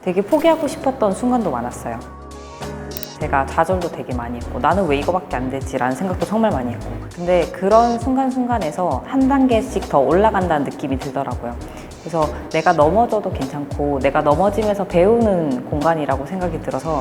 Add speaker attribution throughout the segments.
Speaker 1: 되게 포기하고 싶었던 순간도 많았어요. 제가 좌절도 되게 많이 했고 나는 왜 이거밖에 안 되지? 라는 생각도 정말 많이 했고 근데 그런 순간순간에서 한 단계씩 더 올라간다는 느낌이 들더라고요. 그래서 내가 넘어져도 괜찮고 내가 넘어지면서 배우는 공간이라고 생각이 들어서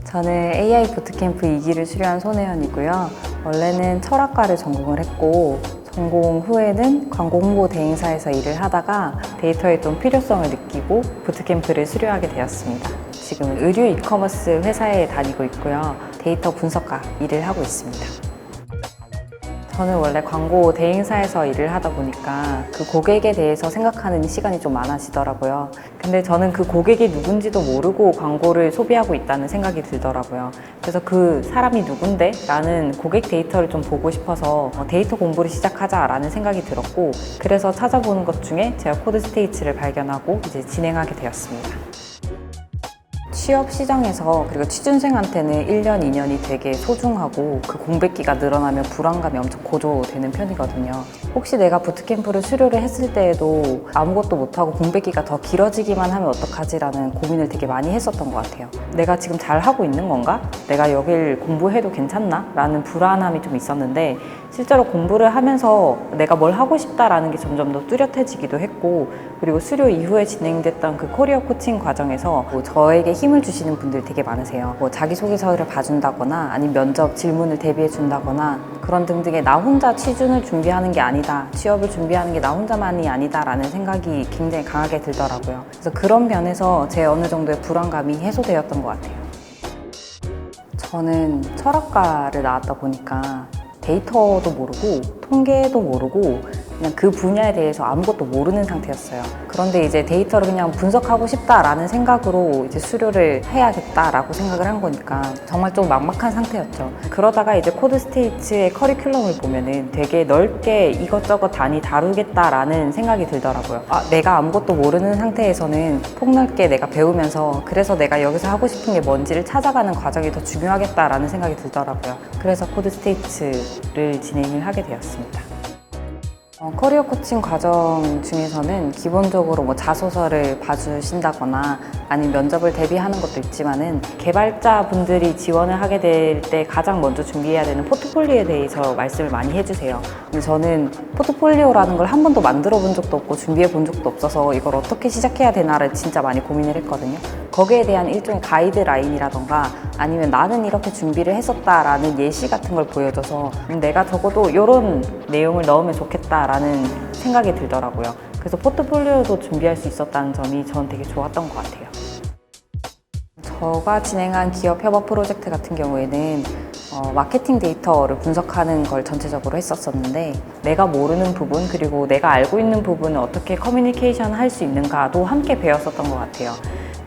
Speaker 1: 저는 AI 부트캠프 2기를 수료한 손혜연이고요. 원래는 철학과를 전공을 했고 전공 후에는 광고 홍보 대행사에서 일을 하다가 데이터의 좀 필요성을 느끼고 부트캠프를 수료하게 되었습니다. 지금은 의류 이커머스 회사에 다니고 있고요. 데이터 분석가 일을 하고 있습니다. 저는 원래 광고 대행사에서 일을 하다 보니까 그 고객에 대해서 생각하는 시간이 좀 많아지더라고요. 근데 저는 그 고객이 누군지도 모르고 광고를 소비하고 있다는 생각이 들더라고요. 그래서 그 사람이 누군데? 라는 고객 데이터를 좀 보고 싶어서 데이터 공부를 시작하자라는 생각이 들었고 그래서 찾아보는 것 중에 제가 코드스테이츠를 발견하고 이제 진행하게 되었습니다. 취업 시장에서 그리고 취준생한테는 1년, 2년이 되게 소중하고 그 공백기가 늘어나면 불안감이 엄청 고조되는 편이거든요. 혹시 내가 부트캠프를 수료를 했을 때에도 아무것도 못하고 공백기가 더 길어지기만 하면 어떡하지라는 고민을 되게 많이 했었던 것 같아요. 내가 지금 잘하고 있는 건가? 내가 여길 공부해도 괜찮나? 라는 불안함이 좀 있었는데 실제로 공부를 하면서 내가 뭘 하고 싶다라는 게 점점 더 뚜렷해지기도 했고 그리고 수료 이후에 진행됐던 그 커리어 코칭 과정에서 저에게 힘을 주시는 분들이 되게 많으세요. 자기소개서를 봐준다거나 아니면 면접 질문을 대비해 준다거나 그런 등등의 나 혼자 취준을 준비하는 게 아니다. 취업을 준비하는 게 나 혼자만이 아니다 라는 생각이 굉장히 강하게 들더라고요. 그래서 그런 면에서 제 어느 정도의 불안감이 해소되었던 것 같아요. 저는 철학과를 나왔다 보니까 데이터도 모르고 통계도 모르고 그냥 그 분야에 대해서 아무것도 모르는 상태였어요. 그런데 이제 데이터를 그냥 분석하고 싶다라는 생각으로 이제 수료를 해야겠다라고 생각을 한 거니까 정말 좀 막막한 상태였죠. 그러다가 이제 코드스테이츠의 커리큘럼을 보면은 되게 넓게 이것저것 단위 다루겠다라는 생각이 들더라고요. 내가 아무것도 모르는 상태에서는 폭넓게 내가 배우면서 그래서 내가 여기서 하고 싶은 게 뭔지를 찾아가는 과정이 더 중요하겠다라는 생각이 들더라고요. 그래서 코드스테이츠를 진행을 하게 되었습니다. 커리어 코칭 과정 중에서는 기본적으로 자소서를 봐주신다거나 아니면 면접을 대비하는 것도 있지만은 개발자분들이 지원을 하게 될 때 가장 먼저 준비해야 되는 포트폴리오에 대해서 말씀을 많이 해주세요. 근데 저는 포트폴리오라는 걸 한 번도 만들어 본 적도 없고 준비해 본 적도 없어서 이걸 어떻게 시작해야 되나를 진짜 많이 고민을 했거든요. 거기에 대한 일종의 가이드라인이라던가 아니면 나는 이렇게 준비를 했었다라는 예시 같은 걸 보여줘서 내가 적어도 이런 내용을 넣으면 좋겠다라는 생각이 들더라고요. 그래서 포트폴리오도 준비할 수 있었다는 점이 저는 되게 좋았던 것 같아요. 저가 진행한 기업 협업 프로젝트 같은 경우에는 마케팅 데이터를 분석하는 걸 전체적으로 했었었는데 내가 모르는 부분 그리고 내가 알고 있는 부분을 어떻게 커뮤니케이션 할 수 있는가도 함께 배웠었던 것 같아요.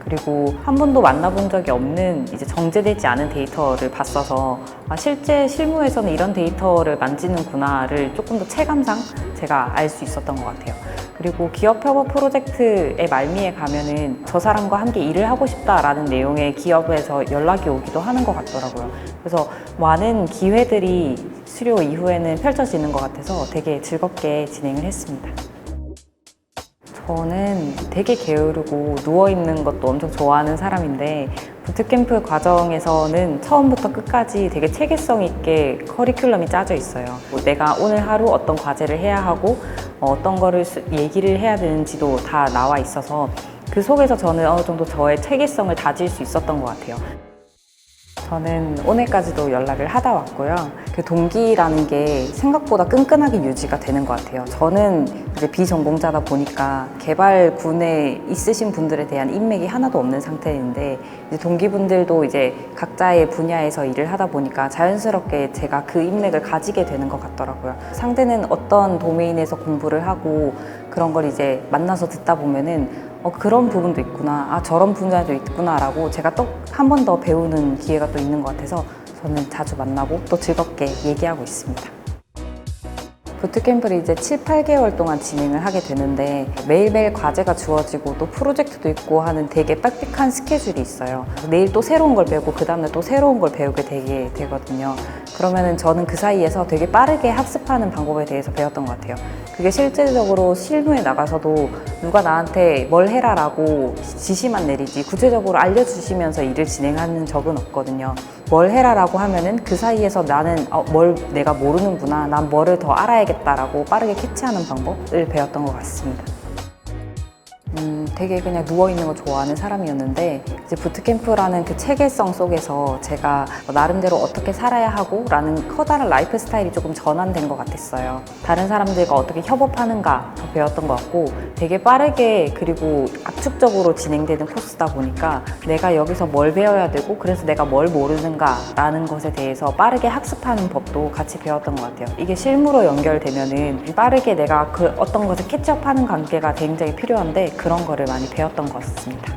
Speaker 1: 그리고 한 번도 만나본 적이 없는 이제 정제되지 않은 데이터를 봤어서 실제 실무에서는 이런 데이터를 만지는구나를 조금 더 체감상 제가 알 수 있었던 것 같아요. 그리고 기업 협업 프로젝트의 말미에 가면은 저 사람과 함께 일을 하고 싶다라는 내용의 기업에서 연락이 오기도 하는 것 같더라고요. 그래서 많은 기회들이 수료 이후에는 펼쳐지는 것 같아서 되게 즐겁게 진행을 했습니다. 저는 되게 게으르고 누워있는 것도 엄청 좋아하는 사람인데 부트캠프 과정에서는 처음부터 끝까지 되게 체계성 있게 커리큘럼이 짜져 있어요. 내가 오늘 하루 어떤 과제를 해야 하고 어떤 거를 얘기를 해야 되는지도 다 나와 있어서 그 속에서 저는 어느 정도 저의 체계성을 다질 수 있었던 것 같아요. 저는 오늘까지도 연락을 하다 왔고요. 그 동기라는 게 생각보다 끈끈하게 유지가 되는 것 같아요. 저는 이제 비전공자다 보니까 개발군에 있으신 분들에 대한 인맥이 하나도 없는 상태인데 이제 동기분들도 이제 각자의 분야에서 일을 하다 보니까 자연스럽게 제가 그 인맥을 가지게 되는 것 같더라고요. 상대는 어떤 도메인에서 공부를 하고 그런 걸 이제 만나서 듣다 보면은 그런 부분도 있구나, 저런 분야도 있구나 라고 제가 또 한 번 더 배우는 기회가 또 있는 것 같아서 저는 자주 만나고 또 즐겁게 얘기하고 있습니다. 부트캠프를 이제 7, 8개월 동안 진행을 하게 되는데 매일매일 과제가 주어지고 또 프로젝트도 있고 하는 되게 빡빡한 스케줄이 있어요. 내일 또 새로운 걸 배우고 그 다음날 또 새로운 걸 배우게 되거든요. 그러면은 저는 그 사이에서 되게 빠르게 학습하는 방법에 대해서 배웠던 것 같아요. 그게 실제적으로 실무에 나가서도 누가 나한테 뭘 해라라고 지시만 내리지 구체적으로 알려주시면서 일을 진행하는 적은 없거든요. 뭘 해라라고 하면은 그 사이에서 나는 뭘 내가 모르는구나, 난 뭐를 더 알아야겠다라고 빠르게 캐치하는 방법을 배웠던 것 같습니다. 되게 그냥 누워있는 거 좋아하는 사람이었는데 이제 부트캠프라는 그 체계성 속에서 제가 나름대로 어떻게 살아야 하고 라는 커다란 라이프 스타일이 조금 전환된 것 같았어요. 다른 사람들과 어떻게 협업하는가 더 배웠던 것 같고 되게 빠르게 그리고 압축적으로 진행되는 코스다 보니까 내가 여기서 뭘 배워야 되고 그래서 내가 뭘 모르는가 라는 것에 대해서 빠르게 학습하는 법도 같이 배웠던 것 같아요. 이게 실무로 연결되면은 빠르게 내가 그 어떤 것을 캐치업하는 관계가 굉장히 필요한데 그런 거를 많이 배웠던 것 같습니다.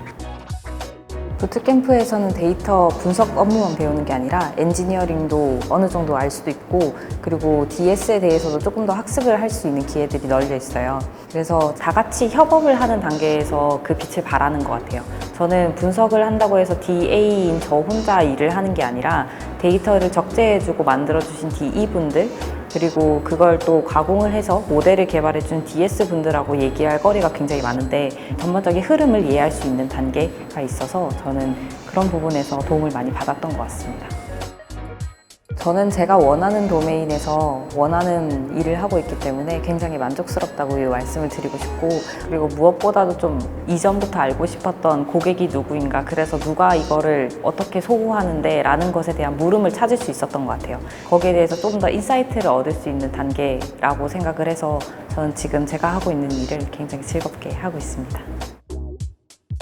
Speaker 1: 부트캠프에서는 데이터 분석 업무만 배우는 게 아니라 엔지니어링도 어느 정도 알 수도 있고 그리고 DS에 대해서도 조금 더 학습을 할 수 있는 기회들이 널려 있어요. 그래서 다 같이 협업을 하는 단계에서 그 빛을 발하는 것 같아요. 저는 분석을 한다고 해서 DA인 저 혼자 일을 하는 게 아니라 데이터를 적재해주고 만들어주신 DE분들 그리고 그걸 또 가공을 해서 모델을 개발해준 DS 분들하고 얘기할 거리가 굉장히 많은데 전반적인 흐름을 이해할 수 있는 단계가 있어서 저는 그런 부분에서 도움을 많이 받았던 것 같습니다. 저는 제가 원하는 도메인에서 원하는 일을 하고 있기 때문에 굉장히 만족스럽다고 이 말씀을 드리고 싶고 그리고 무엇보다도 좀 이전부터 알고 싶었던 고객이 누구인가 그래서 누가 이거를 어떻게 소구하는데 라는 것에 대한 물음을 찾을 수 있었던 것 같아요. 거기에 대해서 조금 더 인사이트를 얻을 수 있는 단계라고 생각을 해서 저는 지금 제가 하고 있는 일을 굉장히 즐겁게 하고 있습니다.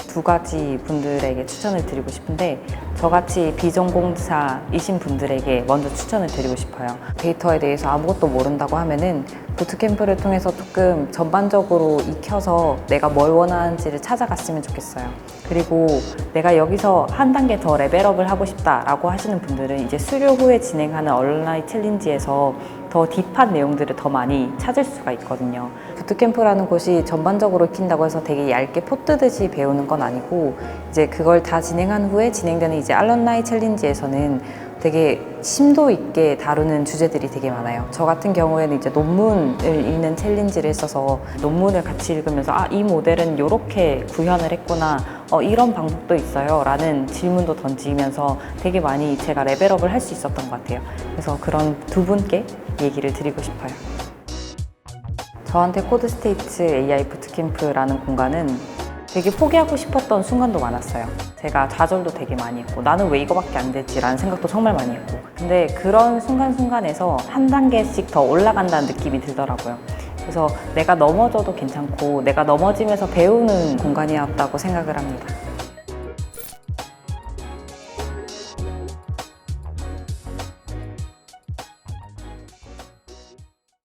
Speaker 1: 두 가지 분들에게 추천을 드리고 싶은데 저같이 비전공자이신 분들에게 먼저 추천을 드리고 싶어요. 데이터에 대해서 아무것도 모른다고 하면은 부트캠프를 통해서 조금 전반적으로 익혀서 내가 뭘 원하는지를 찾아갔으면 좋겠어요. 그리고 내가 여기서 한 단계 더 레벨업을 하고 싶다라고 하시는 분들은 이제 수료 후에 진행하는 온라인 챌린지에서 더 딥한 내용들을 더 많이 찾을 수가 있거든요. 부트캠프라는 곳이 전반적으로 익힌다고 해서 되게 얇게 포뜨듯이 배우는 건 아니고 이제 그걸 다 진행한 후에 진행되는 이제 알럼나이 챌린지에서는 되게 심도 있게 다루는 주제들이 되게 많아요. 저 같은 경우에는 이제 논문을 읽는 챌린지를 했어서 논문을 같이 읽으면서 이 모델은 이렇게 구현을 했구나, 이런 방법도 있어요 라는 질문도 던지면서 되게 많이 제가 레벨업을 할 수 있었던 것 같아요. 그래서 그런 두 분께 얘기를 드리고 싶어요. 저한테 코드스테이트 AI 부트캠프라는 공간은 되게 포기하고 싶었던 순간도 많았어요. 제가 좌절도 되게 많이 했고 나는 왜 이거밖에 안 되지 라는 생각도 정말 많이 했고 근데 그런 순간순간에서 한 단계씩 더 올라간다는 느낌이 들더라고요. 그래서 내가 넘어져도 괜찮고 내가 넘어지면서 배우는 공간이었다고 생각을 합니다.